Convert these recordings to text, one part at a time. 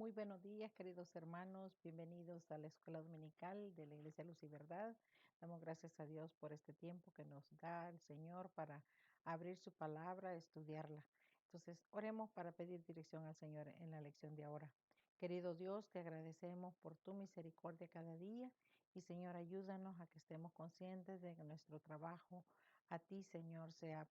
Muy buenos días, queridos hermanos. Bienvenidos a la Escuela Dominical de la Iglesia Luz y Verdad. Damos gracias a Dios por este tiempo que nos da el Señor para abrir su palabra, estudiarla. Entonces, oremos para pedir dirección al Señor en la lección de ahora. Querido Dios, te agradecemos por tu misericordia cada día y, Señor, ayúdanos a que estemos conscientes de que nuestro trabajo a ti, Señor, sea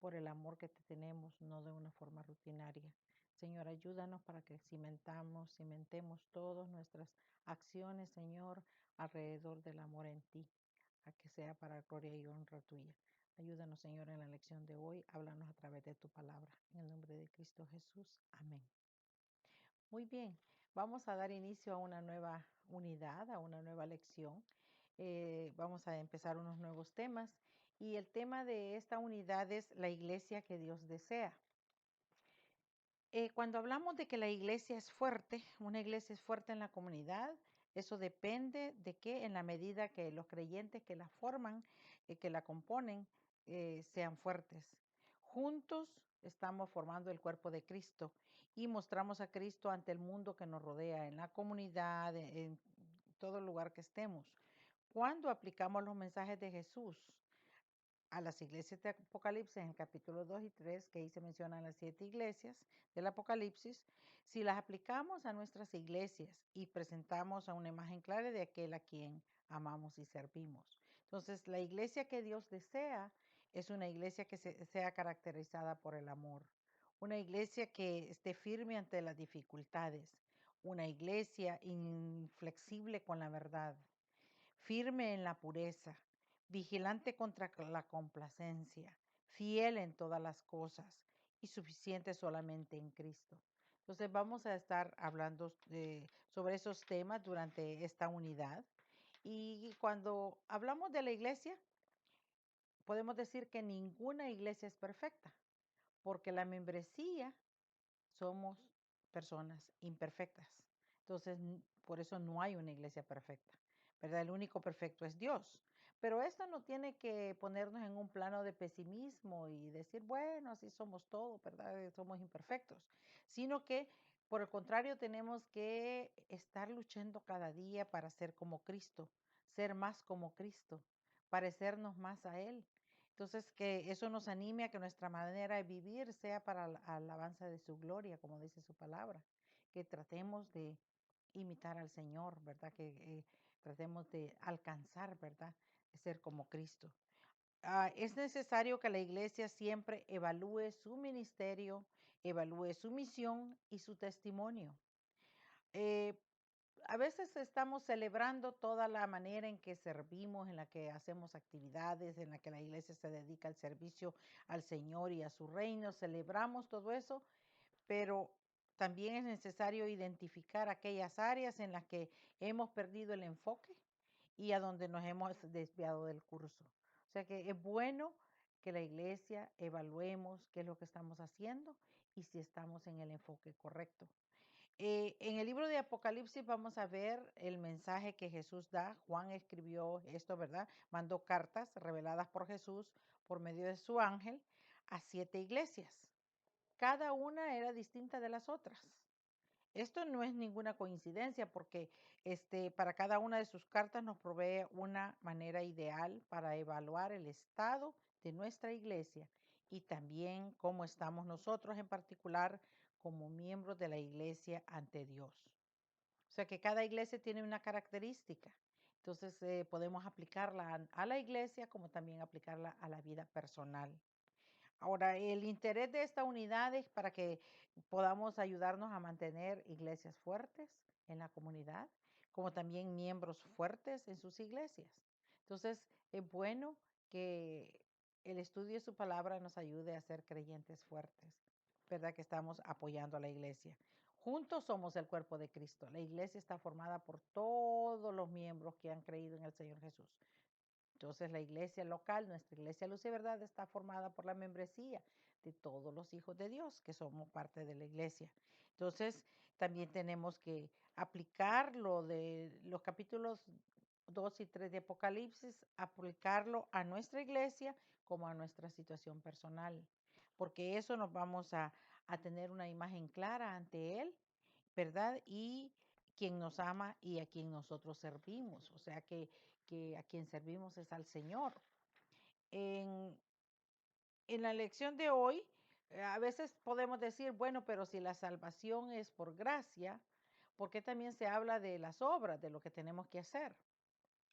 por el amor que te tenemos, no de una forma rutinaria. Señor, ayúdanos para que cimentemos todas nuestras acciones, Señor, alrededor del amor en ti, a que sea para gloria y honra tuya. Ayúdanos, Señor, en la lección de hoy. Háblanos a través de tu palabra. En el nombre de Cristo Jesús. Amén. Muy bien, vamos a dar inicio a una nueva unidad, a una nueva lección. Vamos a empezar unos nuevos temas y el tema de esta unidad es la iglesia que Dios desea. Cuando hablamos de que la iglesia es fuerte, una iglesia es fuerte en la comunidad, eso depende de que en la medida que los creyentes que la forman, que la componen, sean fuertes. Juntos estamos formando el cuerpo de Cristo y mostramos a Cristo ante el mundo que nos rodea, en la comunidad, en todo lugar que estemos. Cuando aplicamos los mensajes de Jesús a las iglesias de Apocalipsis en el capítulo 2 y 3, que ahí se mencionan las 7 iglesias del Apocalipsis, si las aplicamos a nuestras iglesias y presentamos a una imagen clara de aquel a quien amamos y servimos. Entonces, la iglesia que Dios desea es una iglesia que sea caracterizada por el amor, una iglesia que esté firme ante las dificultades, una iglesia inflexible con la verdad, firme en la pureza, vigilante contra la complacencia, fiel en todas las cosas y suficiente solamente en Cristo. Entonces vamos a estar hablando sobre esos temas durante esta unidad. Y cuando hablamos de la iglesia, podemos decir que ninguna iglesia es perfecta, porque la membresía somos personas imperfectas. Entonces, por eso no hay una iglesia perfecta, ¿verdad? El único perfecto es Dios. Pero esto no tiene que ponernos en un plano de pesimismo y decir, bueno, así somos todos, ¿verdad? Somos imperfectos, sino que, por el contrario, tenemos que estar luchando cada día para ser como Cristo, ser más como Cristo, parecernos más a Él. Entonces, que eso nos anime a que nuestra manera de vivir sea para la alabanza de su gloria, como dice su palabra, que tratemos de imitar al Señor, ¿verdad? Que tratemos de alcanzar, ¿verdad? De ser como Cristo. Es necesario que la iglesia siempre evalúe su ministerio, evalúe su misión y su testimonio. Eh, a veces estamos celebrando toda la manera en que servimos, en la que hacemos actividades, en la que la iglesia se dedica al servicio al Señor y a su reino. Celebramos todo eso, pero también es necesario identificar aquellas áreas en las que hemos perdido el enfoque y a donde nos hemos desviado del curso. O sea que es bueno que la iglesia evaluemos qué es lo que estamos haciendo y si estamos en el enfoque correcto. En el libro de Apocalipsis vamos a ver el mensaje que Jesús da. Juan escribió esto, ¿verdad? Mandó cartas reveladas por Jesús por medio de su ángel a 7 iglesias. Cada una era distinta de las otras. Esto no es ninguna coincidencia porque para cada una de sus cartas nos provee una manera ideal para evaluar el estado de nuestra iglesia y también cómo estamos nosotros en particular como miembros de la iglesia ante Dios. O sea que cada iglesia tiene una característica. Entonces podemos aplicarla a la iglesia como también aplicarla a la vida personal. Ahora, el interés de esta unidad es para que podamos ayudarnos a mantener iglesias fuertes en la comunidad, como también miembros fuertes en sus iglesias. Entonces, es bueno que el estudio de su palabra nos ayude a ser creyentes fuertes, ¿verdad? Que estamos apoyando a la iglesia. Juntos somos el cuerpo de Cristo. La iglesia está formada por todos los miembros que han creído en el Señor Jesús. Entonces, la iglesia local, nuestra iglesia Luz y Verdad, está formada por la membresía de todos los hijos de Dios que somos parte de la iglesia. Entonces, también tenemos que aplicar lo de los capítulos 2 y 3 de Apocalipsis, aplicarlo a nuestra iglesia como a nuestra situación personal, porque eso nos vamos a tener una imagen clara ante Él ¿verdad? Y quien nos ama y a quien nosotros servimos, o sea que a quien servimos es al Señor. En, en la lección de hoy, a veces podemos decir, bueno, pero si la salvación es por gracia, ¿por qué también se habla de las obras, de lo que tenemos que hacer?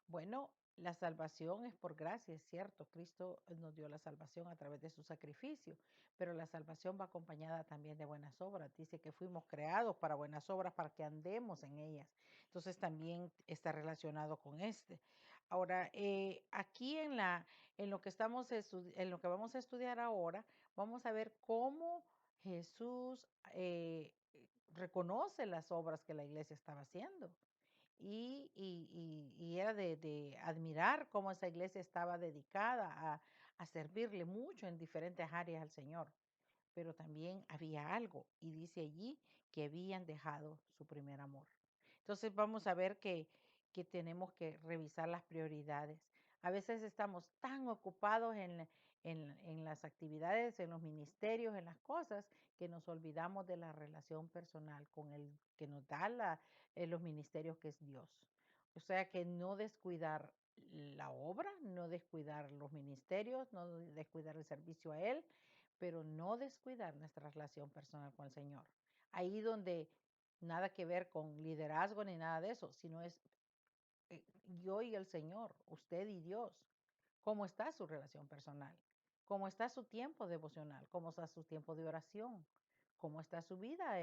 Bueno, la salvación es por gracia, es cierto. Cristo nos dio la salvación a través de su sacrificio, pero la salvación va acompañada también de buenas obras. Dice que fuimos creados para buenas obras, para que andemos en ellas. Entonces también está relacionado con este. Ahora, aquí en lo que en lo que vamos a estudiar ahora, vamos a ver cómo Jesús reconoce las obras que la iglesia estaba haciendo y era de admirar cómo esa iglesia estaba dedicada a servirle mucho en diferentes áreas al Señor. Pero también había algo, y dice allí que habían dejado su primer amor. Entonces vamos a ver que tenemos que revisar las prioridades. A veces estamos tan ocupados en las actividades, en los ministerios, en las cosas, que nos olvidamos de la relación personal con el que nos da los ministerios, que es Dios. O sea que no descuidar la obra, no descuidar los ministerios, no descuidar el servicio a Él, pero no descuidar nuestra relación personal con el Señor. Ahí donde nada que ver con liderazgo ni nada de eso, sino es yo y el Señor, usted y Dios. ¿Cómo está su relación personal? ¿Cómo está su tiempo devocional? ¿Cómo está su tiempo de oración? ¿Cómo está su vida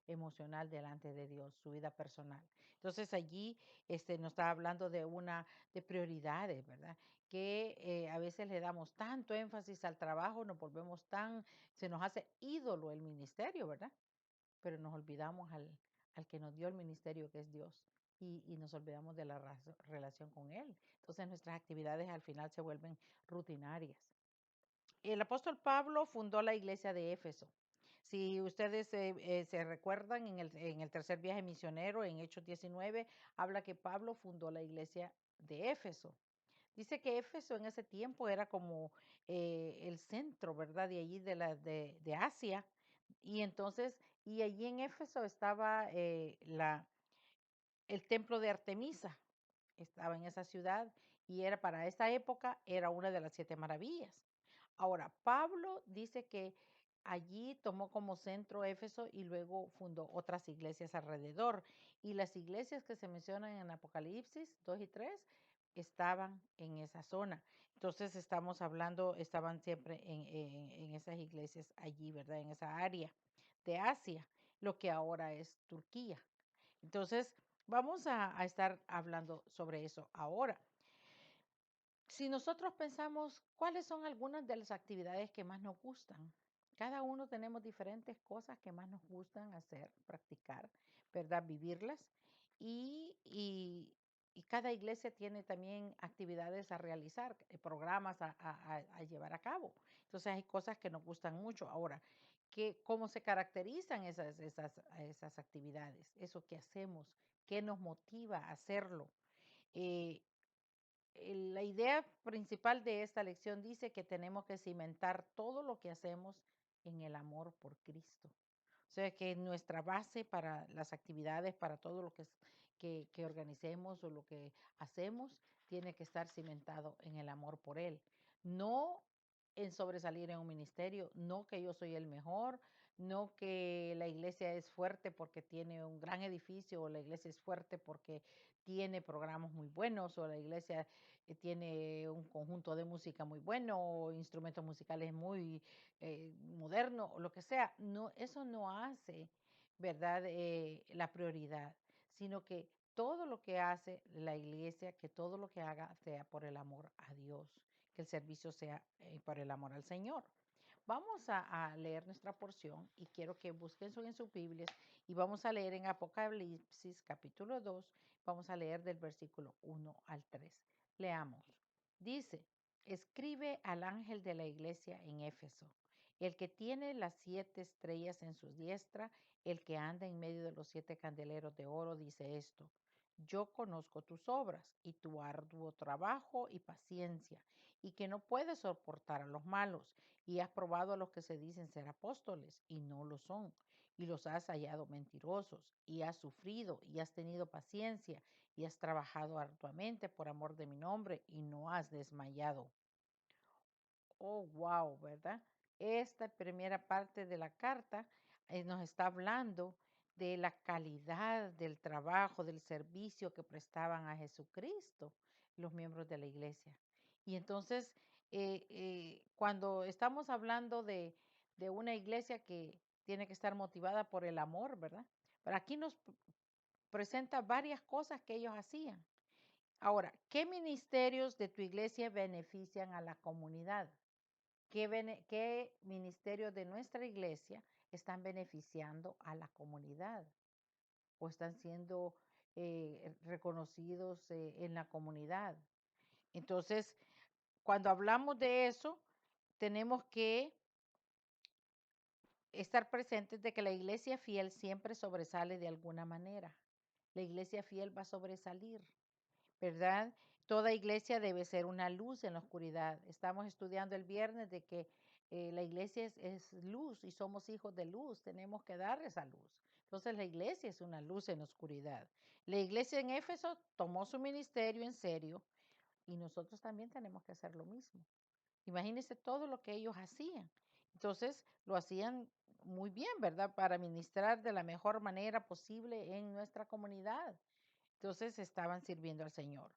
emocional delante de Dios, su vida personal? Entonces allí nos está hablando de prioridades, ¿verdad? Que a veces le damos tanto énfasis al trabajo, se nos hace ídolo el ministerio, ¿verdad? Pero nos olvidamos al que nos dio el ministerio, que es Dios, y nos olvidamos de la relación con Él. Entonces nuestras actividades al final se vuelven rutinarias. El apóstol Pablo fundó la iglesia de Éfeso. Si ustedes se recuerdan, en el tercer viaje misionero, en Hechos 19, habla que Pablo fundó la iglesia de Éfeso. Dice que Éfeso en ese tiempo era como el centro, ¿verdad? De allí de Asia. Y entonces, y allí en Éfeso estaba el templo de Artemisa, estaba en esa ciudad y era para esa época, era una de las siete maravillas. Ahora, Pablo dice que allí tomó como centro Éfeso y luego fundó otras iglesias alrededor. Y las iglesias que se mencionan en Apocalipsis 2 y 3 estaban en esa zona. Entonces estamos hablando, estaban siempre en esas iglesias allí, ¿verdad? En esa área de Asia, lo que ahora es Turquía. Entonces, vamos a estar hablando sobre eso ahora. Si nosotros pensamos cuáles son algunas de las actividades que más nos gustan, cada uno tenemos diferentes cosas que más nos gustan hacer, practicar, ¿verdad? Vivirlas. Y, y- y cada iglesia tiene también actividades a realizar, programas a llevar a cabo. Entonces hay cosas que nos gustan mucho. Ahora, ¿cómo se caracterizan esas actividades? Eso que hacemos, ¿qué nos motiva a hacerlo? Eh, la idea principal de esta lección dice que tenemos que cimentar todo lo que hacemos en el amor por Cristo. O sea, que nuestra base para las actividades, para todo lo que organicemos o lo que hacemos, tiene que estar cimentado en el amor por Él. No en sobresalir en un ministerio, no que yo soy el mejor, no que la iglesia es fuerte porque tiene un gran edificio o la iglesia es fuerte porque tiene programas muy buenos o la iglesia tiene un conjunto de música muy bueno o instrumentos musicales muy modernos o lo que sea. No, eso no hace, ¿verdad? La prioridad, sino que todo lo que hace la iglesia, que todo lo que haga sea por el amor a Dios, que el servicio sea por el amor al Señor. Vamos a leer nuestra porción y quiero que busquen eso en sus Biblias y vamos a leer en Apocalipsis capítulo 2, vamos a leer del versículo 1 al 3. Leamos. Dice, escribe al ángel de la iglesia en Éfeso, el que tiene las siete estrellas en su diestra, el que anda en medio de los siete candeleros de oro, dice esto. Yo conozco tus obras y tu arduo trabajo y paciencia, y que no puedes soportar a los malos, y has probado a los que se dicen ser apóstoles y no lo son, y los has hallado mentirosos, y has sufrido, y has tenido paciencia, y has trabajado arduamente por amor de mi nombre, y no has desmayado. Oh, wow, ¿verdad? Esta primera parte de la carta nos está hablando de la calidad del trabajo, del servicio que prestaban a Jesucristo los miembros de la iglesia. Y entonces, cuando estamos hablando de una iglesia que tiene que estar motivada por el amor, ¿verdad? Pero aquí nos presenta varias cosas que ellos hacían. Ahora, ¿qué ministerios de tu iglesia benefician a la comunidad? ¿Qué ministerios de nuestra iglesia están beneficiando a la comunidad o están siendo reconocidos en la comunidad? Entonces, cuando hablamos de eso, tenemos que estar presentes de que la iglesia fiel siempre sobresale de alguna manera. La iglesia fiel va a sobresalir. ¿Verdad? Toda iglesia debe ser una luz en la oscuridad. Estamos estudiando el viernes de que la iglesia es luz y somos hijos de luz. Tenemos que dar esa luz. Entonces la iglesia es una luz en la oscuridad. La iglesia en Éfeso tomó su ministerio en serio y nosotros también tenemos que hacer lo mismo. Imagínense todo lo que ellos hacían. Entonces lo hacían muy bien, ¿verdad? Para ministrar de la mejor manera posible en nuestra comunidad. Entonces estaban sirviendo al Señor.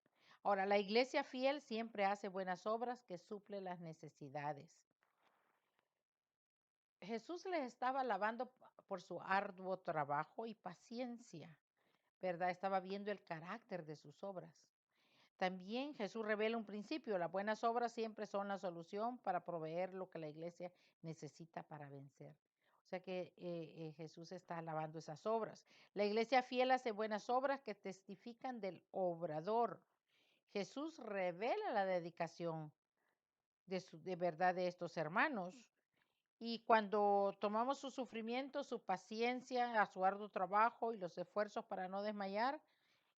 Ahora, la iglesia fiel siempre hace buenas obras que suplen las necesidades. Jesús les estaba alabando por su arduo trabajo y paciencia, ¿verdad? Estaba viendo el carácter de sus obras. También Jesús revela un principio: las buenas obras siempre son la solución para proveer lo que la iglesia necesita para vencer. O sea que Jesús está alabando esas obras. La iglesia fiel hace buenas obras que testifican del obrador. Jesús revela la dedicación de verdad de estos hermanos. Y cuando tomamos su sufrimiento, su paciencia, a su arduo trabajo y los esfuerzos para no desmayar,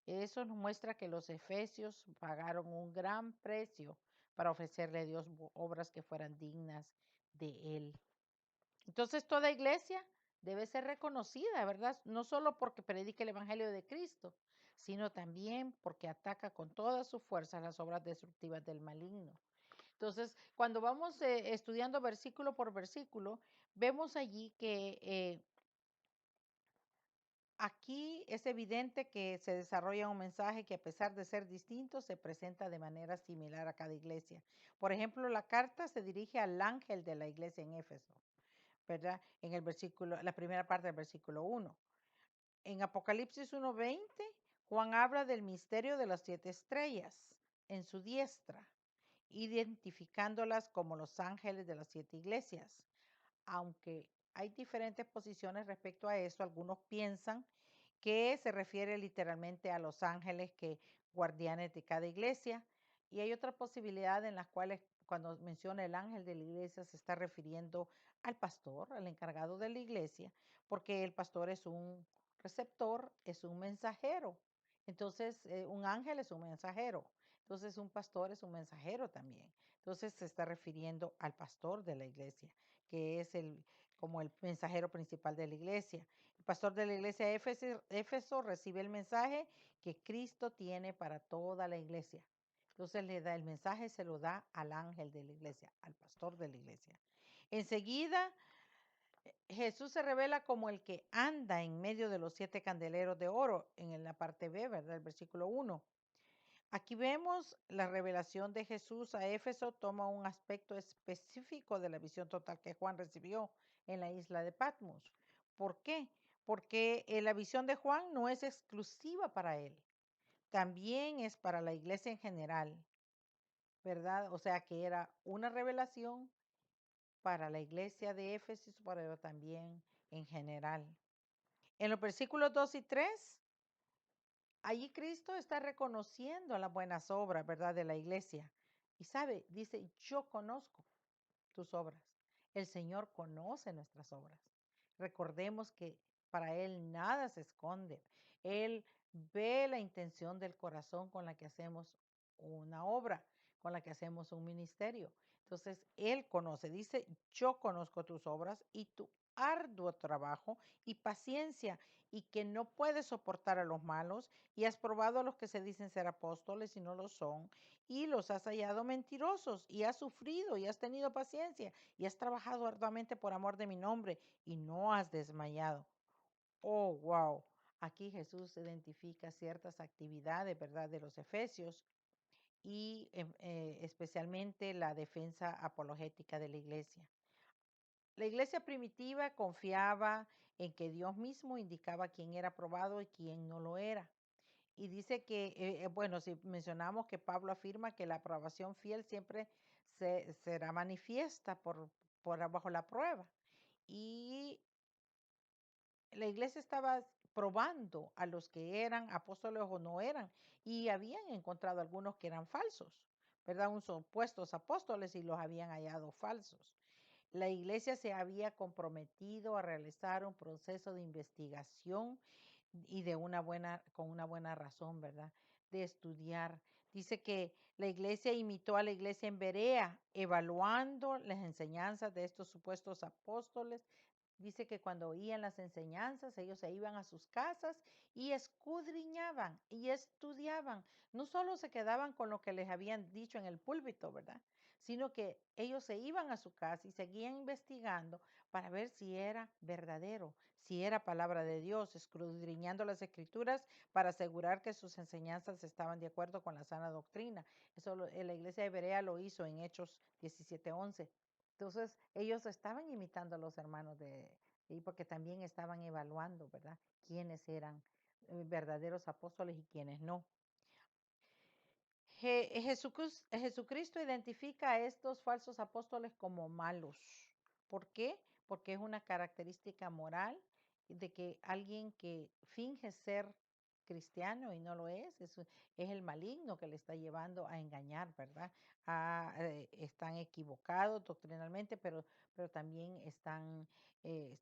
eso nos muestra que los efesios pagaron un gran precio para ofrecerle a Dios obras que fueran dignas de Él. Entonces, toda iglesia debe ser reconocida, ¿verdad? No solo porque predique el Evangelio de Cristo, sino también porque ataca con toda su fuerza las obras destructivas del maligno. Entonces, cuando vamos estudiando versículo por versículo, vemos allí que aquí es evidente que se desarrolla un mensaje que, a pesar de ser distinto, se presenta de manera similar a cada iglesia. Por ejemplo, la carta se dirige al ángel de la iglesia en Éfeso, ¿verdad? En el versículo, la primera parte del versículo 1. En Apocalipsis 1:20, Juan habla del misterio de las 7 estrellas en su diestra, identificándolas como los ángeles de las 7 iglesias. Aunque hay diferentes posiciones respecto a eso, algunos piensan que se refiere literalmente a los ángeles que guardianes de cada iglesia, y hay otra posibilidad en las cuales, cuando menciona el ángel de la iglesia, se está refiriendo al pastor, al encargado de la iglesia, porque el pastor es un receptor, es un mensajero. Entonces, un ángel es un mensajero. Entonces, un pastor es un mensajero también. Entonces, se está refiriendo al pastor de la iglesia, que es como el mensajero principal de la iglesia. El pastor de la iglesia de Éfeso recibe el mensaje que Cristo tiene para toda la iglesia. Entonces le da el mensaje, se lo da al ángel de la iglesia, al pastor de la iglesia. Enseguida, Jesús se revela como el que anda en medio de los 7 candeleros de oro, en la parte B, ¿verdad? El versículo 1. Aquí vemos la revelación de Jesús a Éfeso toma un aspecto específico de la visión total que Juan recibió en la isla de Patmos. ¿Por qué? Porque la visión de Juan no es exclusiva para él, también es para la iglesia en general, ¿verdad? O sea que era una revelación para la iglesia de Éfeso, pero también en general. En los versículos 2 y 3, allí Cristo está reconociendo las buenas obras, ¿verdad?, de la iglesia. Y sabe, dice, yo conozco tus obras. El Señor conoce nuestras obras. Recordemos que para Él nada se esconde. Él ve la intención del corazón con la que hacemos una obra, con la que hacemos un ministerio. Entonces, Él conoce, dice, yo conozco tus obras y tu arduo trabajo y paciencia, y que no puedes soportar a los malos, y has probado a los que se dicen ser apóstoles y no lo son, y los has hallado mentirosos, y has sufrido, y has tenido paciencia, y has trabajado arduamente por amor de mi nombre, y no has desmayado. Oh, wow. Aquí Jesús identifica ciertas actividades, ¿verdad?, de los efesios y especialmente la defensa apologética de la iglesia. La iglesia primitiva confiaba en que Dios mismo indicaba quién era aprobado y quién no lo era. Y dice que, bueno, si mencionamos que Pablo afirma que la aprobación fiel siempre será manifiesta bajo la prueba. Y la iglesia estaba probando a los que eran apóstoles o no eran, y habían encontrado algunos que eran falsos, ¿verdad? Un supuestos apóstoles y los habían hallado falsos. La iglesia se había comprometido a realizar un proceso de investigación y con una buena razón, ¿verdad? De estudiar. Dice que la iglesia imitó a la iglesia en Berea, evaluando las enseñanzas de estos supuestos apóstoles. Dice que cuando oían las enseñanzas, ellos se iban a sus casas y escudriñaban y estudiaban. No solo se quedaban con lo que les habían dicho en el púlpito, ¿verdad? Sino que ellos se iban a su casa y seguían investigando para ver si era verdadero, si era palabra de Dios, escudriñando las escrituras para asegurar que sus enseñanzas estaban de acuerdo con la sana doctrina. Eso la iglesia de Berea lo hizo en Hechos 17:11. Entonces, ellos estaban imitando a los hermanos y porque también estaban evaluando, ¿verdad? Quiénes eran verdaderos apóstoles y quiénes no. Jesucristo identifica a estos falsos apóstoles como malos. ¿Por qué? Porque es una característica moral de que alguien que finge ser cristiano y no lo es el maligno que le está llevando a engañar, ¿verdad? Están equivocados doctrinalmente, pero también están,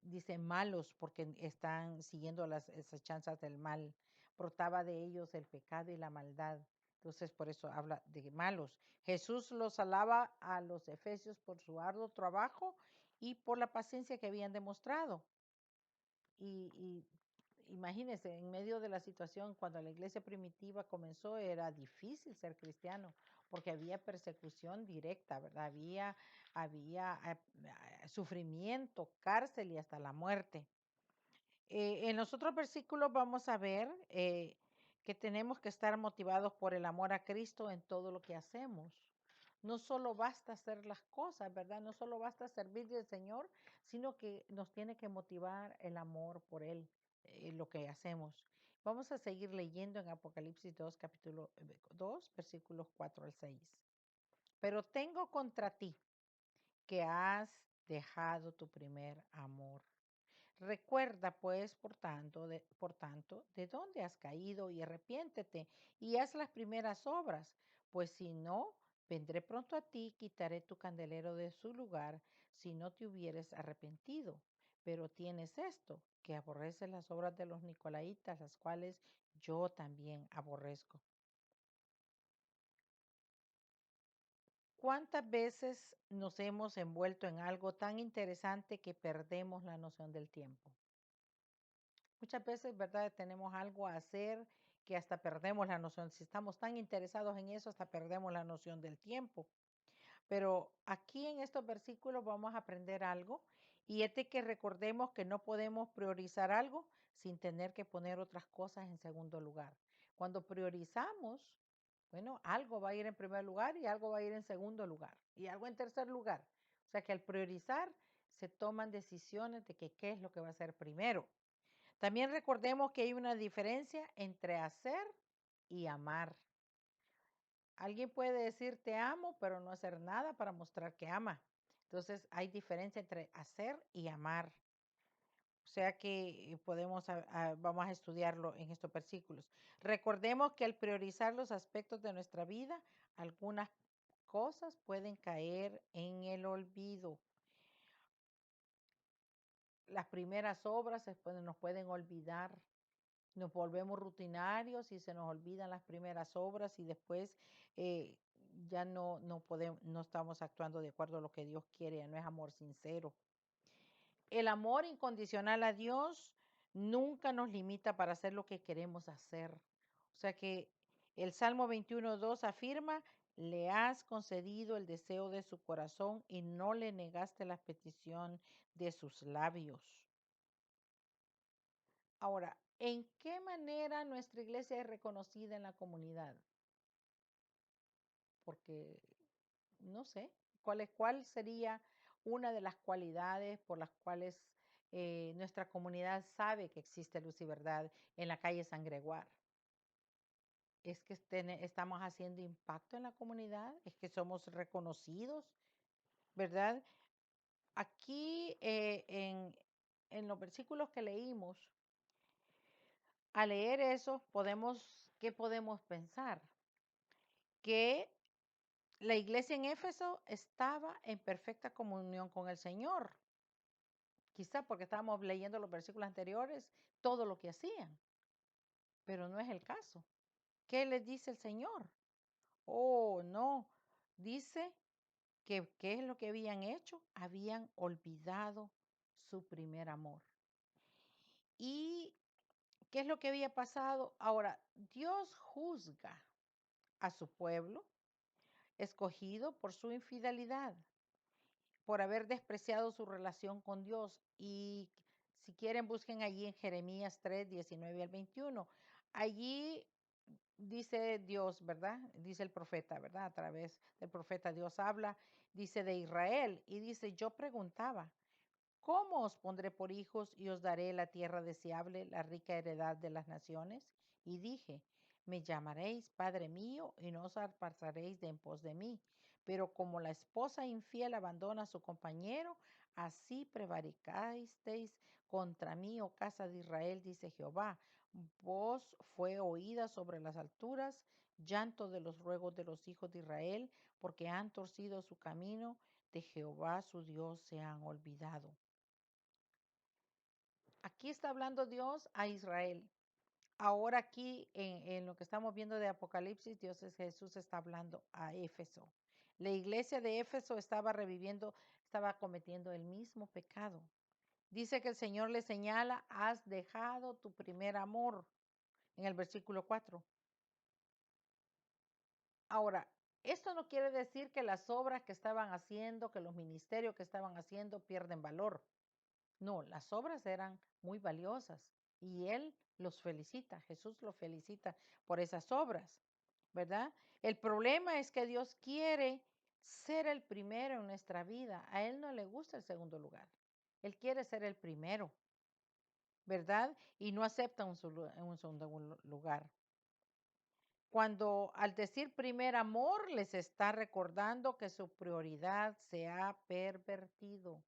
dicen malos porque están siguiendo las chanzas del mal. Brotaba de ellos el pecado y la maldad. Entonces, por eso habla de malos. Jesús los alaba a los efesios por su arduo trabajo y por la paciencia que habían demostrado. Y imagínense, en medio de la situación, cuando la iglesia primitiva comenzó, era difícil ser cristiano, porque había persecución directa, ¿verdad? Había sufrimiento, cárcel y hasta la muerte. En los otros versículos vamos a ver que tenemos que estar motivados por el amor a Cristo en todo lo que hacemos. No solo basta hacer las cosas, ¿verdad? No solo basta servir al Señor, sino que nos tiene que motivar el amor por Él, lo que hacemos. Vamos a seguir leyendo en Apocalipsis 2, capítulo 2, versículos 4 al 6. Pero tengo contra ti que has dejado tu primer amor. Recuerda, pues, por tanto, de dónde has caído y arrepiéntete y haz las primeras obras, pues si no, vendré pronto a ti, quitaré tu candelero de su lugar si no te hubieres arrepentido. Pero tienes esto, que aborreces las obras de los nicolaitas, las cuales yo también aborrezco. ¿Cuántas veces nos hemos envuelto en algo tan interesante que perdemos la noción del tiempo? Muchas veces, ¿verdad? Tenemos algo a hacer que hasta perdemos la noción. Si estamos tan interesados en eso, hasta perdemos la noción del tiempo. Pero aquí en estos versículos vamos a aprender algo y es de que recordemos que no podemos priorizar algo sin tener que poner otras cosas en segundo lugar. Cuando priorizamos, bueno, algo va a ir en primer lugar y algo va a ir en segundo lugar y algo en tercer lugar. O sea que al priorizar se toman decisiones de que qué es lo que va a ser primero. También recordemos que hay una diferencia entre hacer y amar. Alguien puede decir te amo, pero no hacer nada para mostrar que ama. Entonces hay diferencia entre hacer y amar. O sea que vamos a estudiarlo en estos versículos. Recordemos que al priorizar los aspectos de nuestra vida, algunas cosas pueden caer en el olvido. Las primeras obras nos pueden olvidar. Nos volvemos rutinarios y se nos olvidan las primeras obras y después ya no estamos actuando de acuerdo a lo que Dios quiere, ya no es amor sincero. El amor incondicional a Dios nunca nos limita para hacer lo que queremos hacer. O sea que el Salmo 21:2 afirma, le has concedido el deseo de su corazón y no le negaste la petición de sus labios. Ahora, ¿en qué manera nuestra iglesia es reconocida en la comunidad? Porque no sé, ¿cuál sería una de las cualidades por las cuales nuestra comunidad sabe que existe luz y verdad en la calle San Gregoire? ¿Es que estamos haciendo impacto en la comunidad? ¿Es que somos reconocidos? ¿Verdad? Aquí en los versículos que leímos, al leer eso, ¿qué podemos pensar? Que la iglesia en Éfeso estaba en perfecta comunión con el Señor. Quizá porque estábamos leyendo los versículos anteriores, todo lo que hacían, pero no es el caso. ¿Qué les dice el Señor? Oh, no. Dice que ¿qué es lo que habían hecho? Habían olvidado su primer amor. ¿Y qué es lo que había pasado? Ahora, Dios juzga a su pueblo escogido por su infidelidad, por haber despreciado su relación con Dios. Y si quieren, busquen allí en Jeremías 3:19 al 21. Allí dice Dios, ¿verdad? Dice el profeta, ¿verdad? A través del profeta Dios habla, dice de Israel y dice, yo preguntaba, ¿cómo os pondré por hijos y os daré la tierra deseable, la rica heredad de las naciones? Y dije, me llamaréis Padre mío y no os apartaréis de en pos de mí. Pero como la esposa infiel abandona a su compañero, así prevaricasteis contra mí, oh casa de Israel, dice Jehová. Voz fue oída sobre las alturas, llanto de los ruegos de los hijos de Israel, porque han torcido su camino, de Jehová su Dios se han olvidado. Aquí está hablando Dios a Israel. Ahora aquí en lo que estamos viendo de Apocalipsis, Jesús está hablando a Éfeso. La iglesia de Éfeso estaba cometiendo el mismo pecado. Dice que el Señor le señala, has dejado tu primer amor, en el versículo 4. Ahora, esto no quiere decir que las obras que estaban haciendo, que los ministerios que estaban haciendo pierden valor. No, las obras eran muy valiosas y él los felicita, Jesús los felicita por esas obras, ¿verdad? El problema es que Dios quiere ser el primero en nuestra vida. A él no le gusta el segundo lugar. Él quiere ser el primero, ¿verdad? Y no acepta un segundo lugar. Cuando al decir primer amor les está recordando que su prioridad se ha pervertido.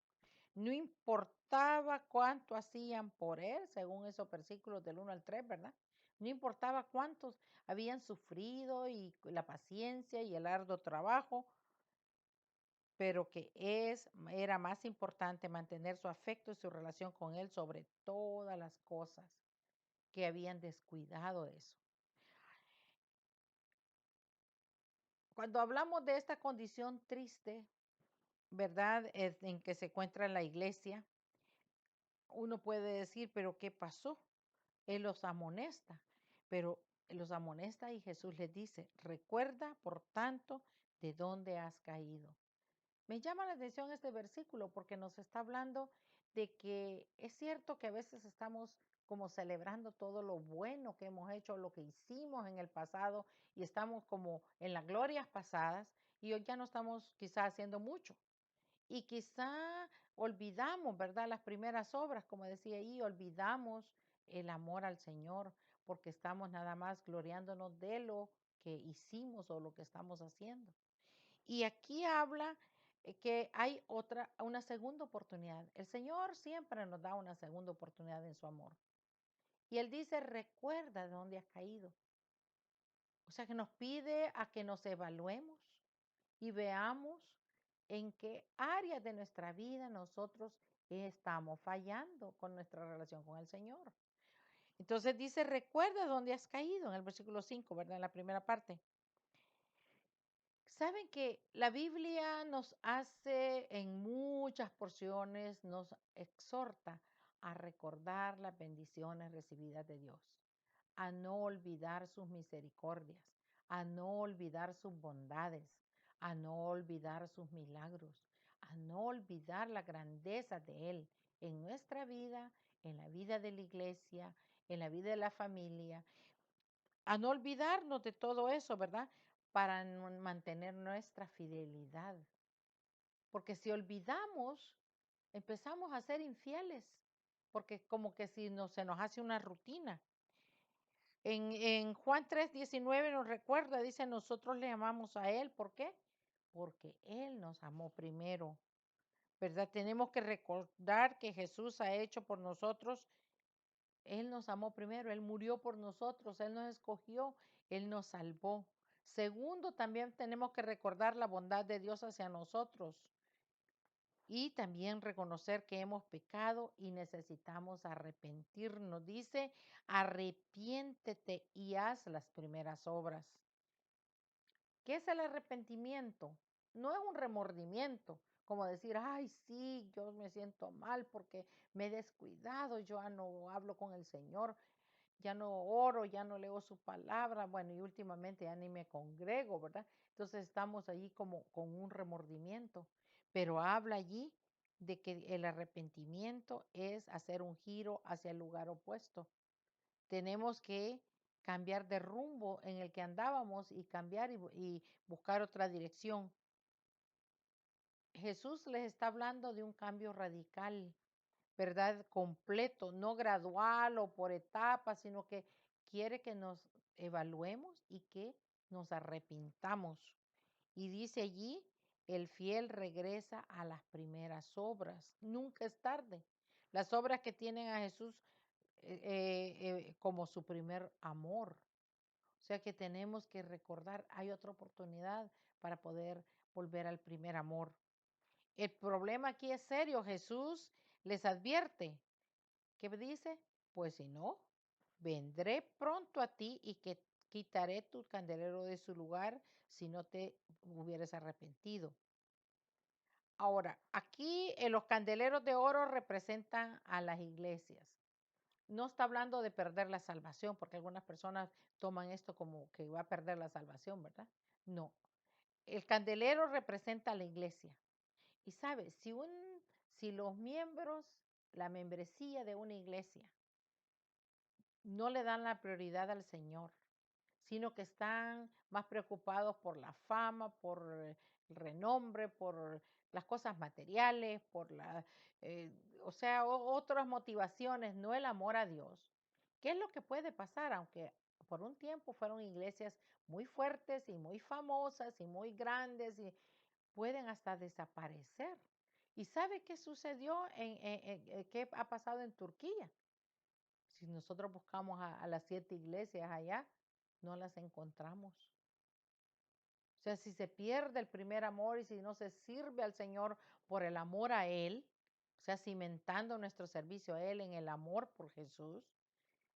No importaba cuánto hacían por él, según esos versículos del 1 al 3, ¿verdad? No importaba cuántos habían sufrido y la paciencia y el arduo trabajo, pero que era más importante mantener su afecto y su relación con él sobre todas las cosas, que habían descuidado de eso. Cuando hablamos de esta condición triste, ¿verdad? En que se encuentra la iglesia, uno puede decir, pero ¿qué pasó? Él los amonesta, pero los amonesta y Jesús les dice, recuerda, por tanto, de dónde has caído. Me llama la atención este versículo porque nos está hablando de que es cierto que a veces estamos como celebrando todo lo bueno que hemos hecho, lo que hicimos en el pasado y estamos como en las glorias pasadas y hoy ya no estamos quizás haciendo mucho. Y quizá olvidamos, ¿verdad? Las primeras obras, como decía ahí, olvidamos el amor al Señor porque estamos nada más gloriándonos de lo que hicimos o lo que estamos haciendo. Y aquí habla que hay una segunda oportunidad. El Señor siempre nos da una segunda oportunidad en su amor. Y Él dice, recuerda de dónde has caído. O sea que nos pide a que nos evaluemos y veamos en qué áreas de nuestra vida nosotros estamos fallando con nuestra relación con el Señor. Entonces dice, recuerda dónde has caído en el versículo 5, ¿verdad? En la primera parte. Saben que la Biblia nos hace en muchas porciones, nos exhorta a recordar las bendiciones recibidas de Dios, a no olvidar sus misericordias, a no olvidar sus bondades, a no olvidar sus milagros, a no olvidar la grandeza de Él en nuestra vida, en la vida de la iglesia, en la vida de la familia, a no olvidarnos de todo eso, ¿verdad? Para mantener nuestra fidelidad. Porque si olvidamos, empezamos a ser infieles, porque como que si se nos hace una rutina. En Juan 3:19 nos recuerda, dice, nosotros le amamos a Él. ¿Por qué? Porque Él nos amó primero, ¿verdad? Tenemos que recordar que Jesús ha hecho por nosotros. Él nos amó primero, Él murió por nosotros, Él nos escogió, Él nos salvó. Segundo, también tenemos que recordar la bondad de Dios hacia nosotros y también reconocer que hemos pecado y necesitamos arrepentirnos. Dice, arrepiéntete y haz las primeras obras. ¿Qué es el arrepentimiento? No es un remordimiento, como decir, ay, sí, yo me siento mal porque me he descuidado, yo ya no hablo con el Señor, ya no oro, ya no leo su palabra, bueno, y últimamente ya ni me congrego, ¿verdad? Entonces estamos allí como con un remordimiento, pero habla allí de que el arrepentimiento es hacer un giro hacia el lugar opuesto. Tenemos que cambiar de rumbo en el que andábamos y cambiar y buscar otra dirección. Jesús les está hablando de un cambio radical, ¿verdad? Completo, no gradual o por etapas, sino que quiere que nos evaluemos y que nos arrepintamos. Y dice allí, el fiel regresa a las primeras obras. Nunca es tarde. Las obras que tienen a Jesús como su primer amor. O sea que tenemos que recordar, hay otra oportunidad para poder volver al primer amor. El problema aquí es serio. Jesús les advierte. ¿Qué dice? Pues si no, vendré pronto a ti y que quitaré tu candelero de su lugar si no te hubieras arrepentido. Ahora, aquí los candeleros de oro representan a las iglesias. No está hablando de perder la salvación, porque algunas personas toman esto como que va a perder la salvación, ¿verdad? No. El candelero representa a la iglesia. Y sabes, si los miembros, la membresía de una iglesia, no le dan la prioridad al Señor, sino que están más preocupados por la fama, por el renombre, por las cosas materiales, o sea, otras motivaciones, no el amor a Dios. ¿Qué es lo que puede pasar? Aunque por un tiempo fueron iglesias muy fuertes y muy famosas y muy grandes y pueden hasta desaparecer. ¿Y sabe qué sucedió? ¿Qué ha pasado en Turquía? Si nosotros buscamos a las 7 iglesias allá, no las encontramos. O sea, si se pierde el primer amor y si no se sirve al Señor por el amor a Él, o sea, cimentando nuestro servicio a Él en el amor por Jesús,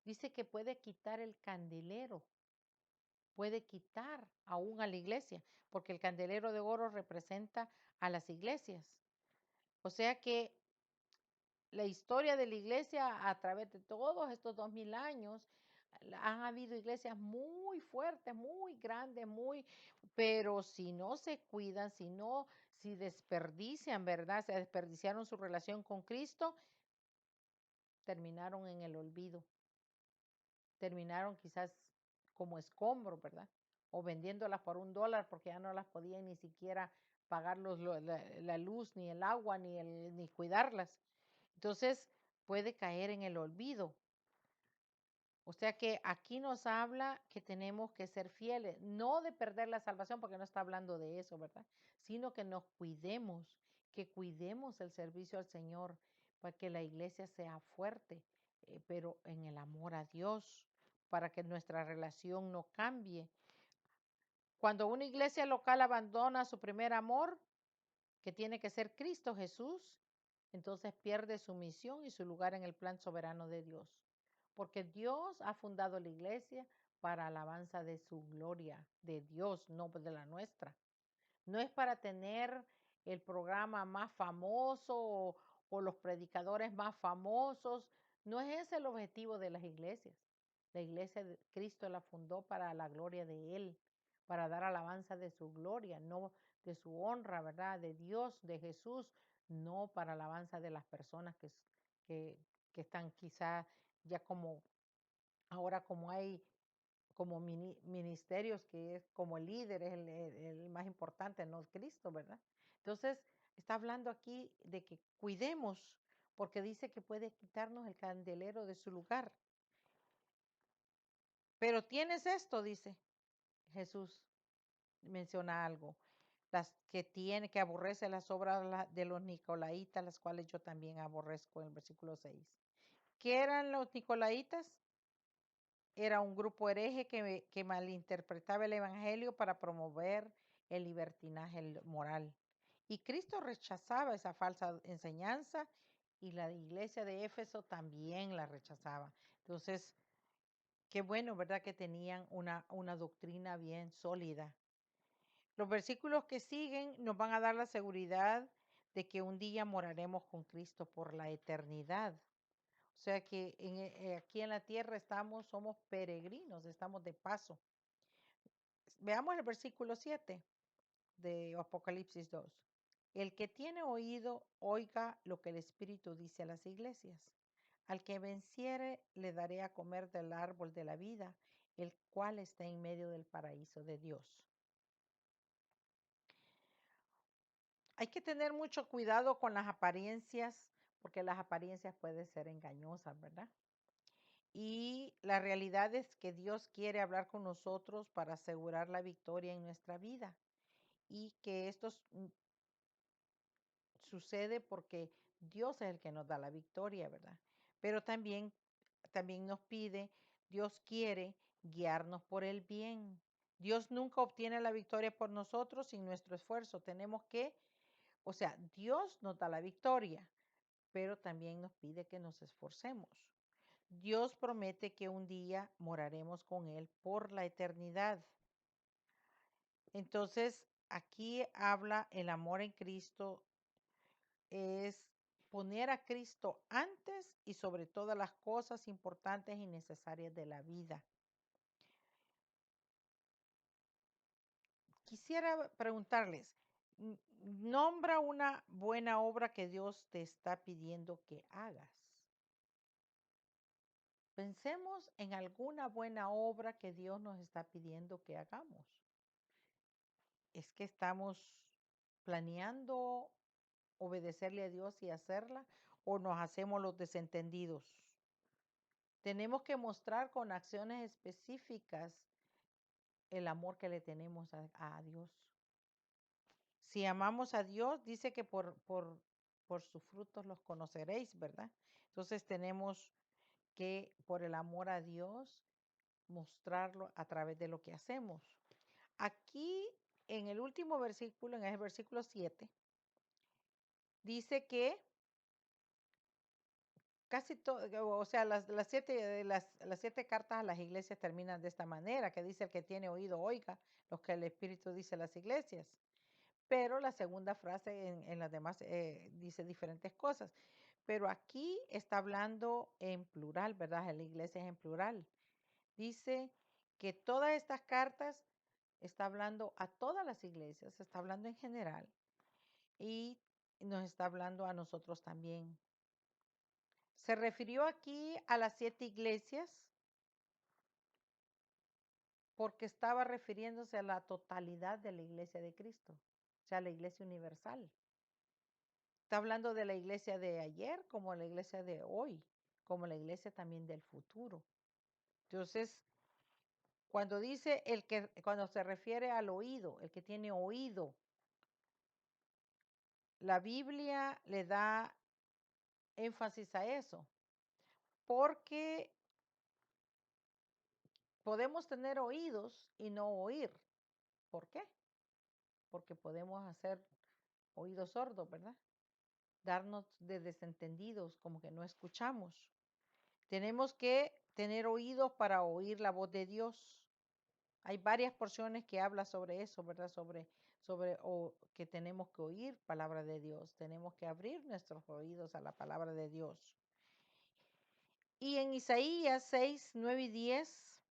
dice que puede quitar el candelero, puede quitar aún a la iglesia, porque el candelero de oro representa a las iglesias. O sea que la historia de la iglesia a través de todos estos 2000 años, han habido iglesias muy fuertes, muy grandes, pero si no se cuidan, si desperdician, ¿verdad? Se desperdiciaron su relación con Cristo, terminaron en el olvido, terminaron quizás como escombros, ¿verdad? O vendiéndolas por $1 porque ya no las podían ni siquiera pagar la luz, ni el agua, ni cuidarlas. Entonces puede caer en el olvido. O sea que aquí nos habla que tenemos que ser fieles, no de perder la salvación, porque no está hablando de eso, ¿verdad? Sino que nos cuidemos, que cuidemos el servicio al Señor para que la iglesia sea fuerte, pero en el amor a Dios, para que nuestra relación no cambie. Cuando una iglesia local abandona su primer amor, que tiene que ser Cristo Jesús, entonces pierde su misión y su lugar en el plan soberano de Dios. Porque Dios ha fundado la iglesia para alabanza de su gloria, de Dios, no de la nuestra. No es para tener el programa más famoso o los predicadores más famosos. No es ese el objetivo de las iglesias. La iglesia de Cristo la fundó para la gloria de Él, para dar alabanza de su gloria, no de su honra, ¿verdad? De Dios, de Jesús, no para alabanza de las personas que, que están quizá ya como, ahora como hay como ministerios que es como el líder, es el más importante, no es Cristo, ¿verdad? Entonces, está hablando aquí de que cuidemos, porque dice que puede quitarnos el candelero de su lugar. Pero tienes esto, dice Jesús, menciona algo, las que tiene, que aborrece las obras de los nicolaitas, las cuales yo también aborrezco en el versículo 6. ¿Qué eran los nicolaitas? Era un grupo hereje que malinterpretaba el evangelio para promover el libertinaje moral. Y Cristo rechazaba esa falsa enseñanza y la iglesia de Éfeso también la rechazaba. Entonces, qué bueno, ¿verdad? Que tenían una doctrina bien sólida. Los versículos que siguen nos van a dar la seguridad de que un día moraremos con Cristo por la eternidad. O sea que aquí en la tierra somos peregrinos, estamos de paso. Veamos el versículo 7 de Apocalipsis 2. El que tiene oído, oiga lo que el Espíritu dice a las iglesias. Al que venciere, le daré a comer del árbol de la vida, el cual está en medio del paraíso de Dios. Hay que tener mucho cuidado con las apariencias, porque las apariencias pueden ser engañosas, ¿verdad? Y la realidad es que Dios quiere hablar con nosotros para asegurar la victoria en nuestra vida y que esto sucede porque Dios es el que nos da la victoria, ¿verdad? Pero también nos pide, Dios quiere guiarnos por el bien. Dios nunca obtiene la victoria por nosotros sin nuestro esfuerzo. O sea, Dios nos da la victoria, pero también nos pide que nos esforcemos. Dios promete que un día moraremos con Él por la eternidad. Entonces, aquí habla el amor en Cristo, es poner a Cristo antes y sobre todas las cosas importantes y necesarias de la vida. Quisiera preguntarles, nombra una buena obra que Dios te está pidiendo que hagas. Pensemos en alguna buena obra que Dios nos está pidiendo que hagamos. Es que estamos planeando obedecerle a Dios y hacerla o nos hacemos los desentendidos. Tenemos que mostrar con acciones específicas el amor que le tenemos a Dios. Si amamos a Dios, dice que por sus frutos los conoceréis, ¿verdad? Entonces tenemos que, por el amor a Dios, mostrarlo a través de lo que hacemos. Aquí, en el último versículo, en el versículo 7, dice que casi todo, o sea, las siete cartas a las iglesias terminan de esta manera, que dice el que tiene oído, oiga lo que el Espíritu dice a las iglesias. Pero la segunda frase en las demás dice diferentes cosas. Pero aquí está hablando en plural, ¿verdad? La iglesia es en plural. Dice que todas estas cartas está hablando a todas las iglesias, está hablando en general y nos está hablando a nosotros también. Se refirió aquí a las 7 iglesias porque estaba refiriéndose a la totalidad de la iglesia de Cristo, o sea, la iglesia universal. Está hablando de la iglesia de ayer como la iglesia de hoy, como la iglesia también del futuro. Entonces, cuando se refiere al oído, el que tiene oído, la Biblia le da énfasis a eso, porque podemos tener oídos y no oír. ¿Por qué? Porque podemos hacer oídos sordos, ¿verdad? Darnos de desentendidos, como que no escuchamos. Tenemos que tener oídos para oír la voz de Dios. Hay varias porciones que habla sobre eso, ¿verdad? Sobre sobre o que tenemos que oír palabra de Dios, tenemos que abrir nuestros oídos a la palabra de Dios. Y en Isaías 6, 9 y 10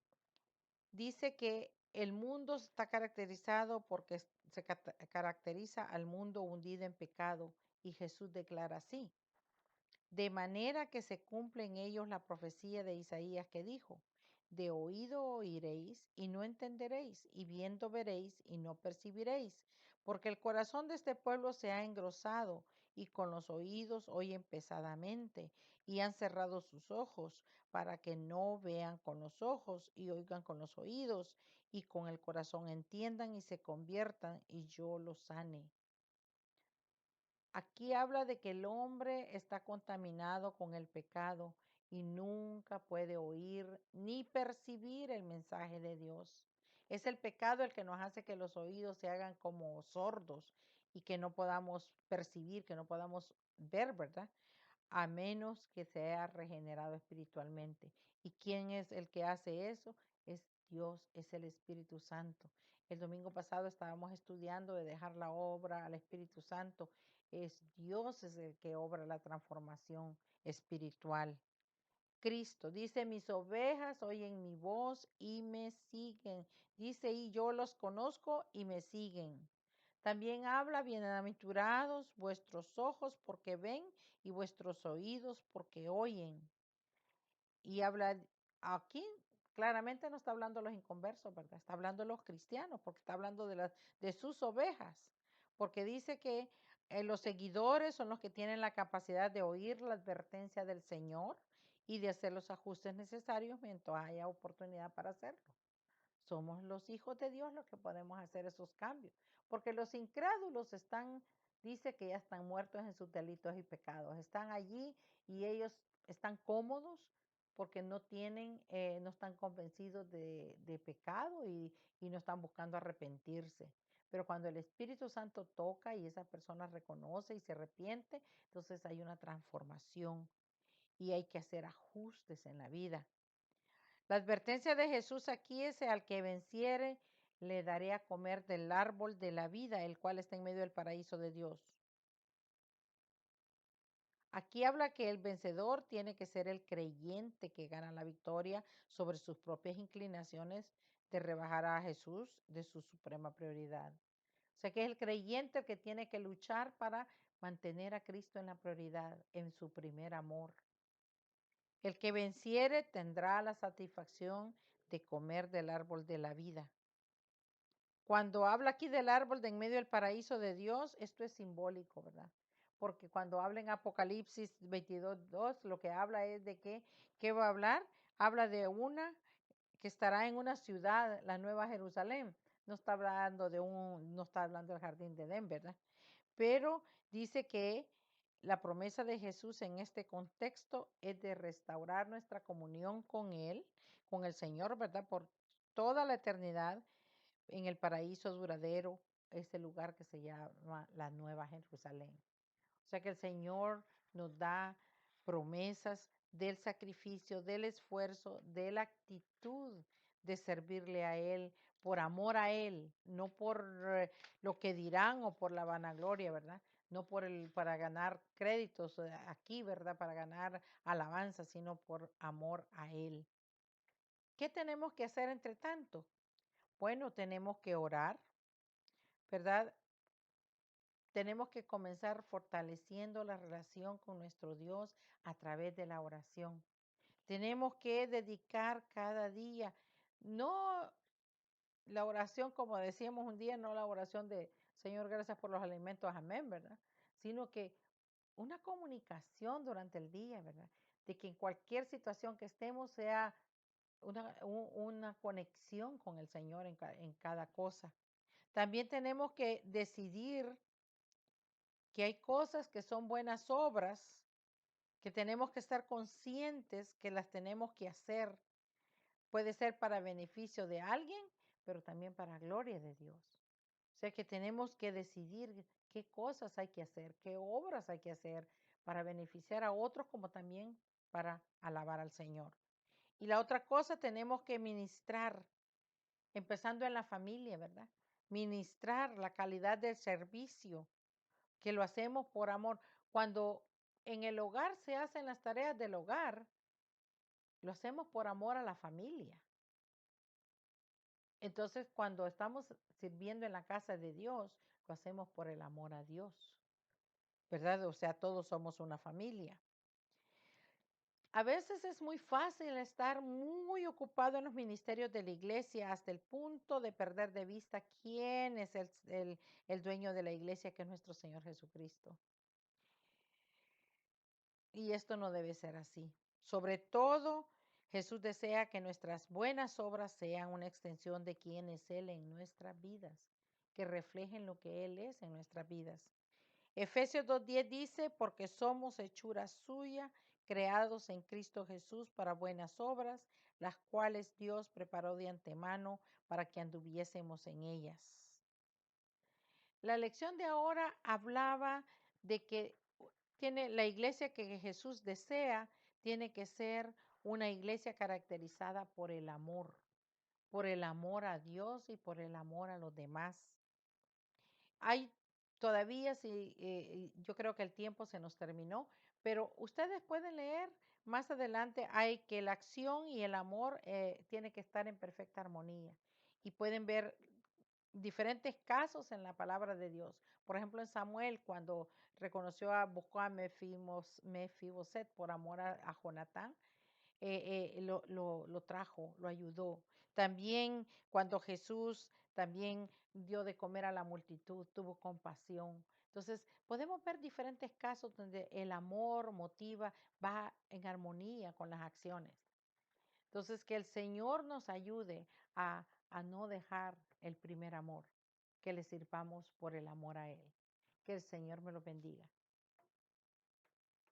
dice que el mundo está caracterizado porque se caracteriza al mundo hundido en pecado y Jesús declara así. De manera que se cumple en ellos la profecía de Isaías que dijo, de oído oiréis y no entenderéis, y viendo veréis y no percibiréis, porque el corazón de este pueblo se ha engrosado y con los oídos oyen pesadamente y han cerrado sus ojos para que no vean con los ojos y oigan con los oídos y con el corazón entiendan y se conviertan y yo los sane. Aquí habla de que el hombre está contaminado con el pecado y nunca puede oír ni percibir el mensaje de Dios. Es el pecado el que nos hace que los oídos se hagan como sordos y que no podamos percibir, que no podamos ver, ¿verdad? A menos que sea regenerado espiritualmente. ¿Y quién es el que hace eso? Es Dios, es el Espíritu Santo. El domingo pasado estábamos estudiando de dejar la obra al Espíritu Santo. Es Dios es el que obra la transformación espiritual. Cristo dice, mis ovejas oyen mi voz y me siguen. Dice, y yo los conozco y me siguen. También habla, bienaventurados vuestros ojos porque ven y vuestros oídos porque oyen. Y habla aquí, claramente no está hablando los inconversos, ¿verdad? Está hablando los cristianos, porque está hablando de sus ovejas, porque dice que los seguidores son los que tienen la capacidad de oír la advertencia del Señor y de hacer los ajustes necesarios mientras haya oportunidad para hacerlo. Somos los hijos de Dios los que podemos hacer esos cambios, porque los incrédulos dice que ya están muertos en sus delitos y pecados, están allí y ellos están cómodos porque no están convencidos de pecado y no están buscando arrepentirse. Pero cuando el Espíritu Santo toca y esa persona reconoce y se arrepiente, entonces hay una transformación y hay que hacer ajustes en la vida. La advertencia de Jesús aquí es al que venciere, le daré a comer del árbol de la vida, el cual está en medio del paraíso de Dios. Aquí habla que el vencedor tiene que ser el creyente que gana la victoria sobre sus propias inclinaciones de rebajar a Jesús de su suprema prioridad. O sea que es el creyente el que tiene que luchar para mantener a Cristo en la prioridad, en su primer amor. El que venciere tendrá la satisfacción de comer del árbol de la vida. Cuando habla aquí del árbol de en medio del paraíso de Dios, esto es simbólico, ¿verdad? Porque cuando habla en Apocalipsis 22:2, lo que habla es de ¿qué va a hablar? Habla de una que estará en una ciudad, la Nueva Jerusalén. No está hablando del jardín de Edén, ¿verdad? Pero dice que la promesa de Jesús en este contexto es de restaurar nuestra comunión con Él, con el Señor, ¿verdad? Por toda la eternidad en el paraíso duradero, este lugar que se llama la Nueva Jerusalén. O sea que el Señor nos da promesas del sacrificio, del esfuerzo, de la actitud de servirle a Él, por amor a Él, no por lo que dirán o por la vanagloria, ¿verdad? No para ganar créditos aquí, ¿verdad? Para ganar alabanza, sino por amor a Él. ¿Qué tenemos que hacer entre tanto? Bueno, tenemos que orar, ¿verdad? Tenemos que comenzar fortaleciendo la relación con nuestro Dios a través de la oración. Tenemos que dedicar cada día, no la oración, como decíamos un día, no la oración de Señor, gracias por los alimentos, amén, ¿verdad? Sino que una comunicación durante el día, ¿verdad? De que en cualquier situación que estemos sea una conexión con el Señor en cada cosa. También tenemos que decidir que hay cosas que son buenas obras, que tenemos que estar conscientes que las tenemos que hacer. Puede ser para beneficio de alguien, pero también para gloria de Dios. O sea que tenemos que decidir qué cosas hay que hacer, qué obras hay que hacer para beneficiar a otros como también para alabar al Señor. Y la otra cosa, tenemos que ministrar, empezando en la familia, ¿verdad? ministrar, la calidad del servicio, que lo hacemos por amor. Cuando en el hogar se hacen las tareas del hogar, lo hacemos por amor a la familia. Entonces, cuando estamos sirviendo en la casa de Dios, lo hacemos por el amor a Dios, ¿verdad? O sea, todos somos una familia. A veces es muy fácil estar muy ocupado en los ministerios de la iglesia hasta el punto de perder de vista quién es el dueño de la iglesia, que es nuestro Señor Jesucristo. Y esto no debe ser así. Sobre todo, Jesús desea que nuestras buenas obras sean una extensión de quién es Él en nuestras vidas, que reflejen lo que Él es en nuestras vidas. Efesios 2:10 dice, porque somos hechura suya, creados en Cristo Jesús para buenas obras, las cuales Dios preparó de antemano para que anduviésemos en ellas. La lección de ahora hablaba de que tiene la iglesia que Jesús desea, tiene que ser una iglesia caracterizada por el amor a Dios y por el amor a los demás. Hay todavía, sí, yo creo que el tiempo se nos terminó, pero ustedes pueden leer más adelante, hay que la acción y el amor tiene que estar en perfecta armonía y pueden ver diferentes casos en la palabra de Dios. Por ejemplo, en Samuel, cuando buscó a Mefiboset por amor a Jonatán, lo trajo, lo ayudó. También cuando Jesús también dio de comer a la multitud, tuvo compasión. Entonces, podemos ver diferentes casos donde el amor motiva, va en armonía con las acciones. Entonces, que el Señor nos ayude a no dejar el primer amor, que le sirvamos por el amor a Él. Que el Señor me lo bendiga.